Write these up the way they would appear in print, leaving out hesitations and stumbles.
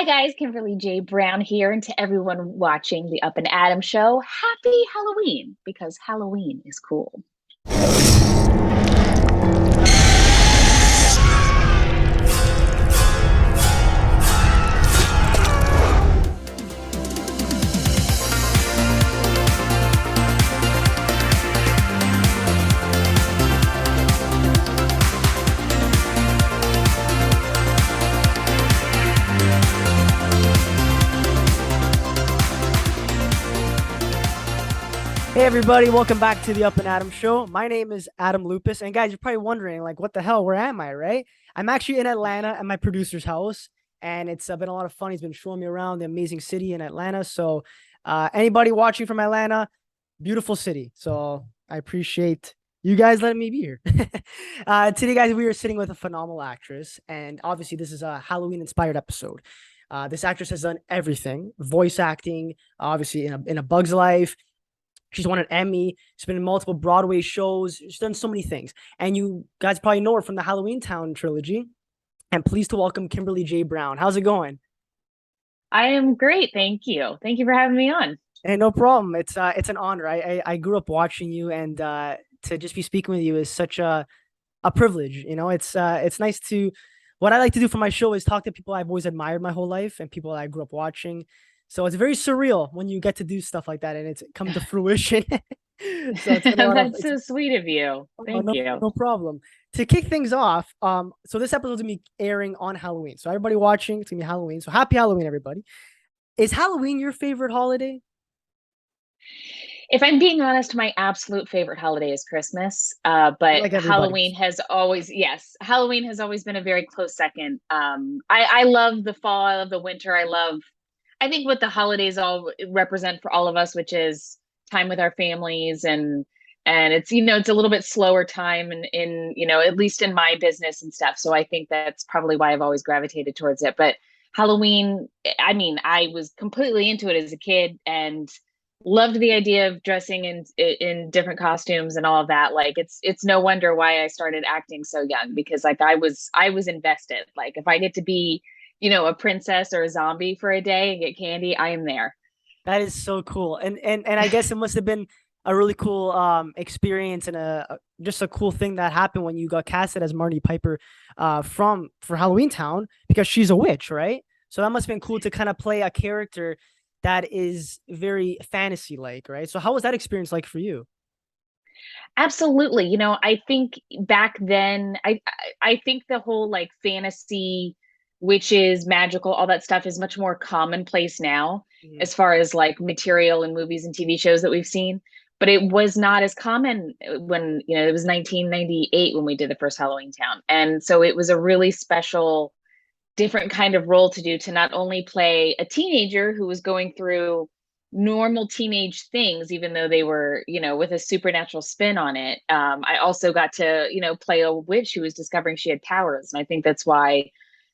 Hi guys, Kimberly J. Brown here, and to everyone watching the Up and Adam show, happy Halloween because Halloween is cool. Hey everybody, welcome back to the Up and Adam show. My name is Adam Lupis, and guys, you're probably wondering, like, what the hell? Where am I? Right? I'm actually in Atlanta at my producer's house, and it's been a lot of fun. He's been showing me around the amazing city in Atlanta. So, anybody watching from Atlanta, beautiful city. So I appreciate you guys letting me be here. Today, guys, we are sitting with a phenomenal actress, and obviously, this is a Halloween-inspired episode. This actress has done everything: voice acting, obviously in a Bug's Life. She's won an Emmy. She's been in multiple Broadway shows. She's done so many things. And you guys probably know her from the Halloweentown trilogy. And pleased to welcome Kimberly J. Brown. How's it going? I am great, thank you. Thank you for having me on. And no problem. It's an honor. I grew up watching you, and to just be speaking with you is such a privilege. You know, it's nice to what I like to do for my show is talk to people I've always admired my whole life and people I grew up watching. So it's very surreal when you get to do stuff like that and it's come to fruition. So it's been a lot of That's so sweet of you. oh, Thank no, you. no problem. To kick things off, so this episode is gonna be airing on Halloween. So everybody watching, it's gonna be Halloween. So happy Halloween, everybody. Is Halloween your favorite holiday? If I'm being honest, my absolute favorite holiday is Christmas. But Like Halloween everybody's. has always, yes, Halloween has always been a very close second. I love the fall, I love the winter, I think what the holidays all represent for all of us, which is time with our families and it's it's a little bit slower time in at least in my business and stuff. So I think that's probably why I've always gravitated towards it. But Halloween, I mean, I was completely into it as a kid and loved the idea of dressing in different costumes and all of that. Like it's no wonder why I started acting so young because like I was invested. Like if I get to be a princess or a zombie for a day and get candy, I am there. That is so cool. And I guess it must have been a really cool experience and just a cool thing that happened when you got casted as Marnie Piper for Halloweentown because she's a witch, right? So that must have been cool to kind of play a character that is very fantasy like, right? So how was that experience like for you? Absolutely. I think back then, I think the whole like fantasy, witches, magical, all that stuff is much more commonplace now Mhm. as far as like material in movies and TV shows that we've seen. But it was not as common when, it was 1998 when we did the first Halloween Town. And so it was a really special, different kind of role to do to not only play a teenager who was going through normal teenage things, even though they were, with a supernatural spin on it. I also got to, play a witch who was discovering she had powers. And I think that's why,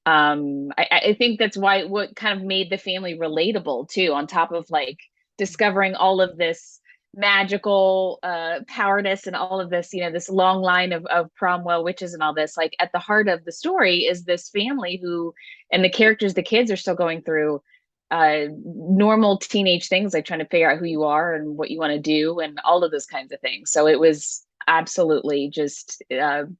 I think that's why what kind of made the family relatable too, on top of like discovering all of this magical powerness and all of this, this long line of Cromwell witches and all this. Like at the heart of the story is this family who, and the characters, the kids are still going through normal teenage things like trying to figure out who you are and what you want to do and all of those kinds of things. So it was absolutely just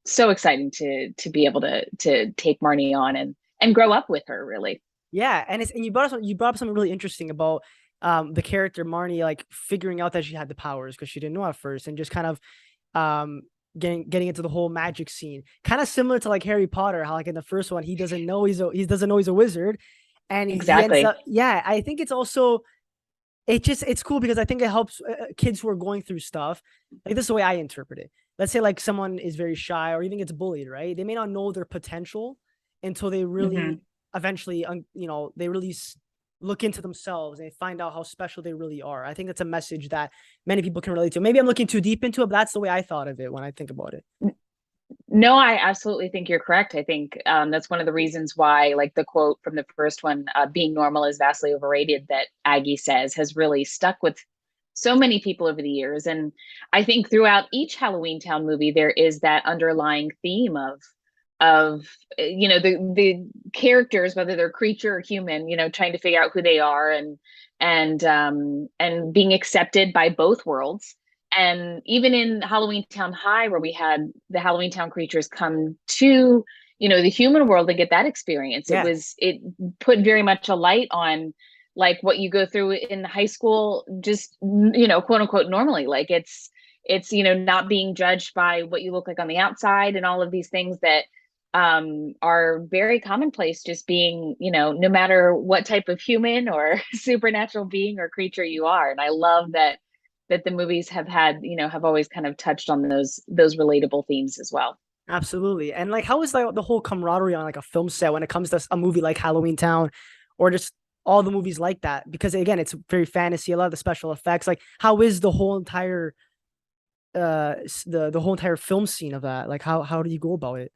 so exciting to be able to take Marnie on and grow up with her really. Yeah, and you brought up something really interesting about the character Marnie like figuring out that she had the powers because she didn't know at first and just kind of um getting into the whole magic scene. Kind of similar to like Harry Potter, how like in the first one he doesn't know he's a wizard and he ends Exactly. up yeah, I think it's also it's cool because I think it helps kids who are going through stuff. Like this is the way I interpret it. Let's say like someone is very shy or even gets bullied, right? They may not know their potential until they Hmm. really eventually, they really look into themselves and they find out how special they really are. I think that's a message that many people can relate to. Maybe I'm looking too deep into it, but that's the way I thought of it when I think about it. No, I absolutely think you're correct. I think that's one of the reasons why, like the quote from the first one, being normal is vastly overrated, that Aggie says has really stuck with so many people over the years. And I think throughout each Halloween Town movie, there is that underlying theme of the characters, whether they're creature or human, trying to figure out who they are, and being accepted by both worlds. And even in Halloweentown High, where we had the Halloweentown creatures come to the human world to get that experience, Yeah. it put very much a light on like what you go through in high school, just quote unquote normally. Like it's not being judged by what you look like on the outside, and all of these things that are very commonplace, just being no matter what type of human or supernatural being or creature you are. And I love that the movies have always kind of touched on those relatable themes as well. Absolutely. And like, how is like the whole camaraderie on like a film set when it comes to a movie like Halloweentown, or just all the movies like that? Because again, it's very fantasy, a lot of the special effects. Like, how is the whole entire the whole entire film scene of that? Like, how do you go about it?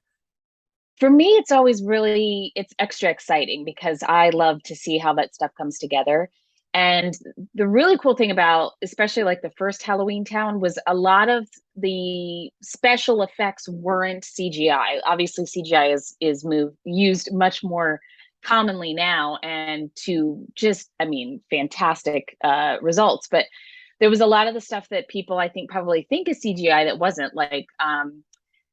For me, it's extra exciting because I love to see how that stuff comes together. And the really cool thing about especially like the first Halloweentown was a lot of the special effects weren't CGI. Obviously, CGI is used much more commonly now, and to just, I mean, fantastic results. But there was a lot of the stuff that people I think probably think is CGI that wasn't, like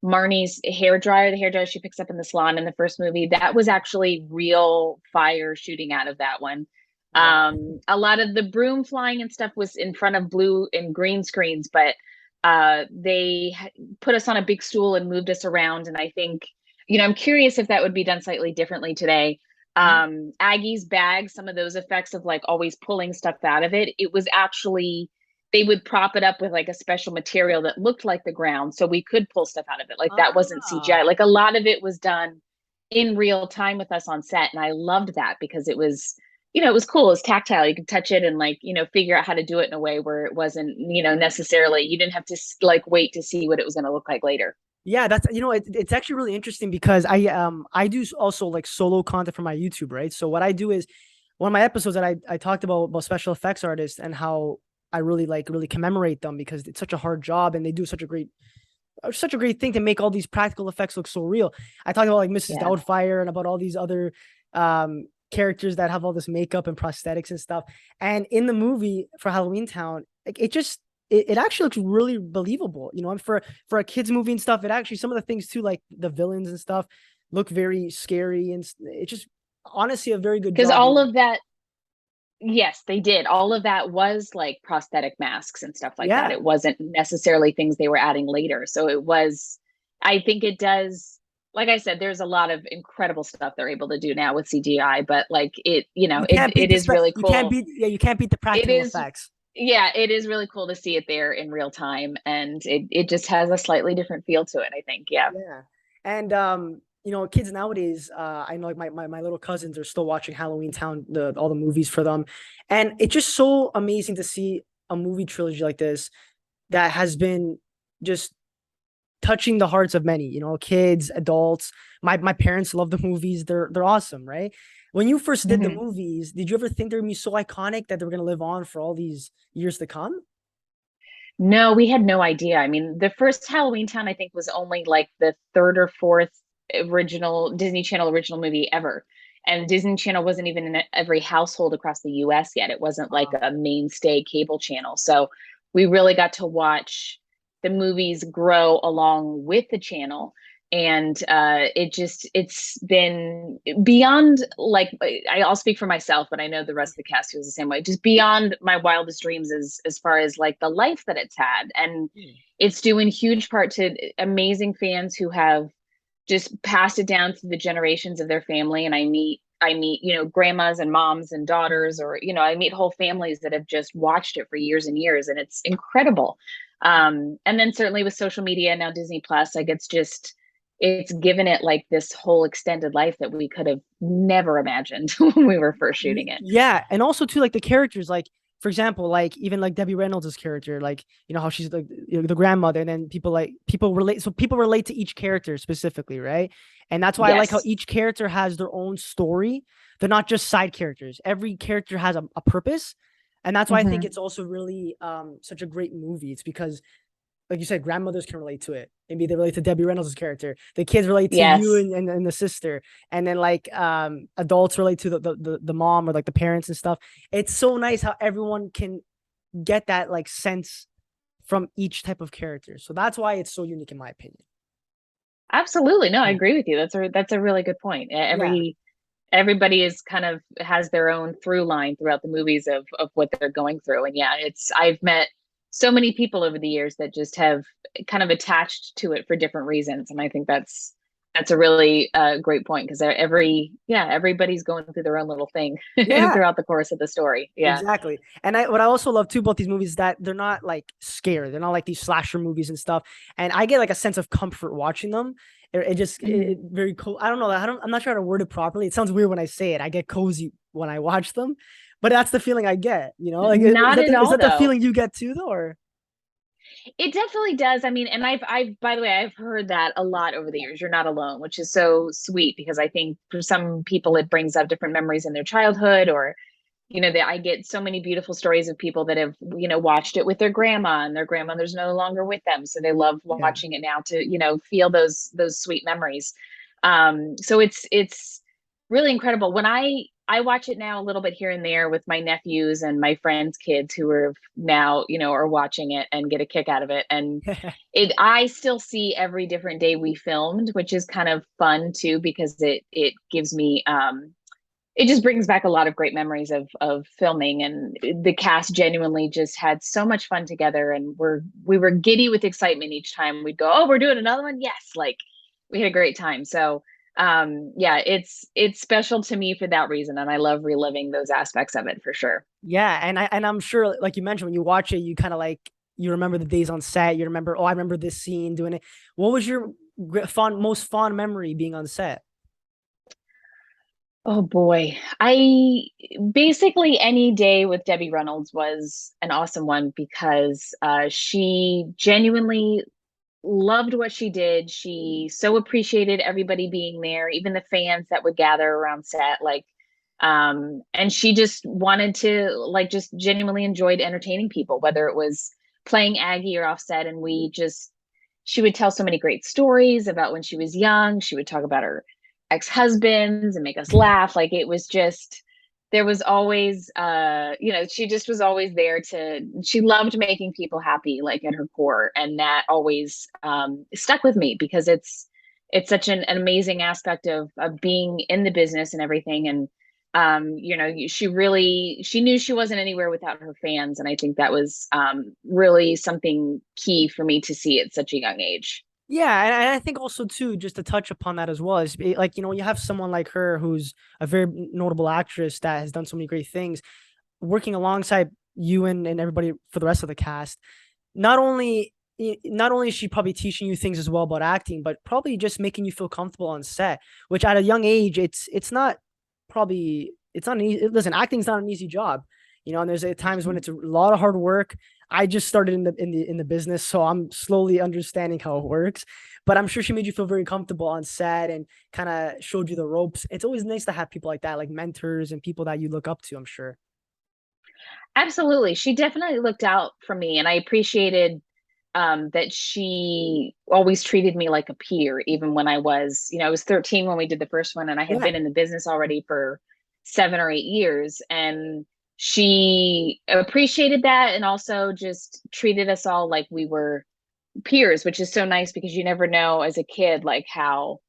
Marnie's the hair dryer she picks up in the salon in the first movie, that was actually real fire shooting out of that one. Wow. A lot of the broom flying and stuff was in front of blue and green screens, but they put us on a big stool and moved us around. And I think, I'm curious if that would be done slightly differently today. Aggie's bag, some of those effects of like always pulling stuff out of it, it was actually, they would prop it up with like a special material that looked like the ground so we could pull stuff out of it. Like that wasn't CGI. Ah. Like a lot of it was done in real time with us on set. And I loved that because it was, it was cool. It was tactile. You could touch it and like, figure out how to do it in a way where it wasn't, necessarily, you didn't have to like wait to see what it was going to look like later. Yeah, that's it's actually really interesting because I do also like solo content for my YouTube, right? So what I do is one of my episodes that I talked about special effects artists and how I really commemorate them because it's such a hard job and they do such a great thing to make all these practical effects look so real. I talked about like Mrs. Yeah. Doubtfire and about all these other characters that have all this makeup and prosthetics and stuff. And in the movie for Halloweentown, like it actually looks really believable, and for a kids movie and stuff. It actually, some of the things too, like the villains and stuff, look very scary, and it's just honestly a very good Because job. all of that, yes, they did. All of that was like prosthetic masks and stuff like that. Yeah, It wasn't necessarily things they were adding later. So it was, I think it does, like I said, there's a lot of incredible stuff they're able to do now with CGI, but like it, it is really cool. you can't beat the It practical is, effects. yeah, it is really cool to see it there in real time. And it just has a slightly different feel to it, I think. Yeah. Yeah. And kids nowadays, I know like my little cousins are still watching Halloweentown, all the movies for them. And it's just so amazing to see a movie trilogy like this that has been just touching the hearts of many, kids, adults. My parents love the movies. They're awesome, right? When you first did the Mhm. movies, did you ever think they were gonna be so iconic that they were gonna live on for all these years to come? No, we had no idea. I mean, the first Halloweentown, I think, was only like the third or fourth original Disney Channel original movie ever. And Disney Channel wasn't even in every household across the US yet. It wasn't like a mainstay cable channel. So we really got to watch the movies grow along with the channel. And it's been beyond, like, I'll speak for myself, but I know the rest of the cast feels the same way, just beyond my wildest dreams as far as like the life that it's had. And it's due in huge part to amazing fans who have just passed it down through the generations of their family. And I meet grandmas and moms and daughters, or I meet whole families that have just watched it for years and years, and it's incredible. And then certainly with social media now, Disney Plus, like it's given it like this whole extended life that we could have never imagined when we were first shooting it. Yeah, and also too, like the characters, like for example, like even like Debbie Reynolds' character, like how she's like the grandmother, and then people relate to each character specifically, right? And that's why I like how Yes. each character has their own story. They're not just side characters. Every character has a purpose, and that's why I think Mhm. it's also really such a great movie. It's because like you said, grandmothers can relate to it. Maybe they relate to Debbie Reynolds' character. The kids relate to you Yes. and the sister. And then like adults relate to the mom or like the parents and stuff. It's so nice how everyone can get that like sense from each type of character. So that's why it's so unique in my opinion. Absolutely. No, I Yeah. agree with you. That's a really good point. Yeah. Everybody is kind of has their own through line throughout the movies of what they're going through. And yeah, it's I've met so many people over the years that just have kind of attached to it for different reasons. And I think that's a really great point because everybody's going through their own little thing Yeah. throughout the course of the story. Yeah. Exactly. And what I also love too about these movies is that they're not like scary. They're not like these slasher movies and stuff. And I get like a sense of comfort watching them. It just Mhm. very cool. I don't know. I'm not sure how to word it properly. It sounds weird when I say it. I get cozy when I watch them, but that's the feeling I get. You know, like Not at is all that the though. feeling you get too, though? Or It definitely does. I mean, and by the way, I've heard that a lot over the years. You're not alone, which is so sweet because I think for some people it brings up different memories in their childhood or, that I get so many beautiful stories of people that have, watched it with their grandma and their grandmother's no longer with them. So they love yeah. watching it now to, feel those sweet memories. So it's really incredible. When I watch it now a little bit here and there with my nephews and my friends' kids who are now, are watching it and get a kick out of it. And I still see every different day we filmed, which is kind of fun too, because it gives me it just brings back a lot of great memories of filming, and the cast genuinely just had so much fun together, and we were giddy with excitement each time we'd go, oh, we're doing another one, yes, like we had a great time. So yeah, it's special to me for that reason, and I love reliving those aspects of it for sure. Yeah, and I'm sure, like you mentioned, when you watch it, you kind of like you remember the days on set. You remember, oh, I remember this scene doing it. What was your most fond memory being on set? Oh boy. I basically any day with Debbie Reynolds was an awesome one because she genuinely loved what she did. She so appreciated everybody being there, even the fans that would gather around set. And she just wanted to like just genuinely enjoyed entertaining people, whether it was playing Aggie or offset. And she would tell so many great stories about when she was young. She would talk about her ex-husbands and make us laugh. Like it was just there was always she just was always there to she loved making people happy like at her core, and that always stuck with me because it's such an amazing aspect of being in the business and everything. And she knew she wasn't anywhere without her fans, and I think that was really something key for me to see at such a young age. Yeah, and I think also too, just to touch upon that as well, is like when you have someone like her who's a very notable actress that has done so many great things, working alongside you and everybody for the rest of the cast. Not only not only is she probably teaching you things as well about acting, but probably just making you feel comfortable on set. Which at a young age, it's not probably it's not an easy. Listen, acting's not an easy job, and there's times when it's a lot of hard work. I just started in the business, so I'm slowly understanding how it works. But I'm sure she made you feel very comfortable on set and kind of showed you the ropes. It's always nice to have people like that, like mentors and people that you look up to, I'm sure. Absolutely. She definitely looked out for me, and I appreciated that she always treated me like a peer, even when I was 13 when we did the first one, and I had Yeah. been in the business already for 7 or 8 years. And she appreciated that and also just treated us all like we were peers, which is so nice because you never know as a kid, like how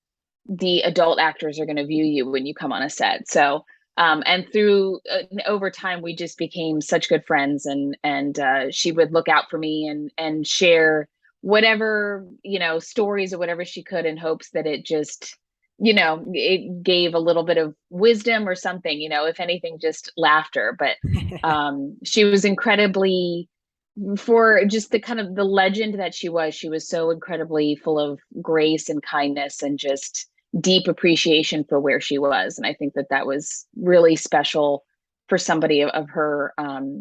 the adult actors are going to view you when you come on a set. So, and through over time, we just became such good friends, and she would look out for me and share whatever stories or whatever she could in hopes that it just it gave a little bit of wisdom or something. If anything, just laughter. But she was incredibly for just the kind of the legend that she was so incredibly full of grace and kindness and just deep appreciation for where she was. And I think that that was really special for somebody of her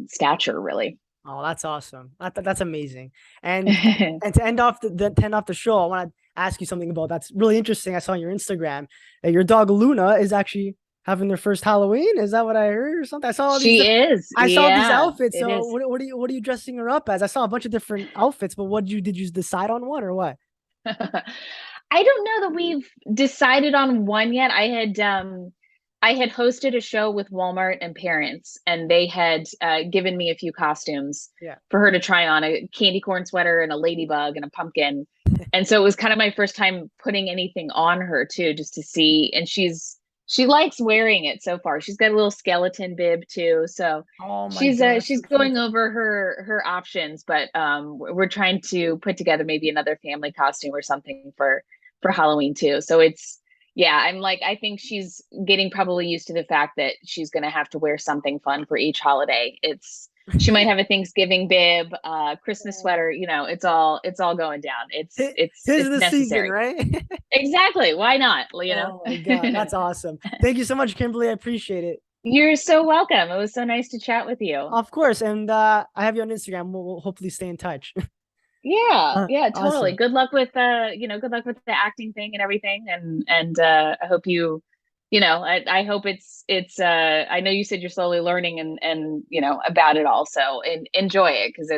stature, really. Oh, that's awesome. That's amazing. And to end off the show, I want to ask you something about that's really interesting. I saw on your Instagram that your dog Luna is actually having their first Halloween. Is that what I heard or something? I saw all these She is. I saw these Yeah, outfits. it So is. what are you dressing her up as? I saw a bunch of different outfits, but what did you decide on one or what? I don't know that we've decided on one yet. I had hosted a show with Walmart and parents, and they had given me a few costumes Yeah. for her to try on, a candy corn sweater and a ladybug and a pumpkin. And so it was kind of my first time putting anything on her too, just to see. And she likes wearing it so far. She's got a little skeleton bib too. So Oh my God, that's she's so cute. going over her options, but we're trying to put together maybe another family costume or something for Halloween too. So it's yeah, I'm like I think she's getting probably used to the fact that she's going to have to wear something fun for each holiday. It's she might have a Thanksgiving bib, Christmas sweater, you know, it's all going down. Tis It's the season, necessary. right? Exactly. Why not, you know? Oh my God, that's awesome. Thank you so much, Kimberly. I appreciate it. You're so welcome. It was so nice to chat with you. Of course, and I have you on Instagram. We'll hopefully stay in touch. Yeah, yeah, totally. Awesome. Good luck with good luck with the acting thing and everything. And I hope I hope it's I know you said you're slowly learning and about it all. So enjoy it because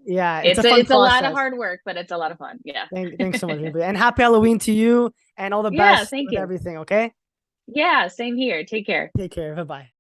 Yeah, it's a fun it's a lot of process. hard work, but it's a lot of fun. Yeah. Thanks so much, Kimberly. And happy Halloween to you and all the Yeah, best thank with you. everything, okay? Yeah, same here. Take care. Take care. Bye-bye.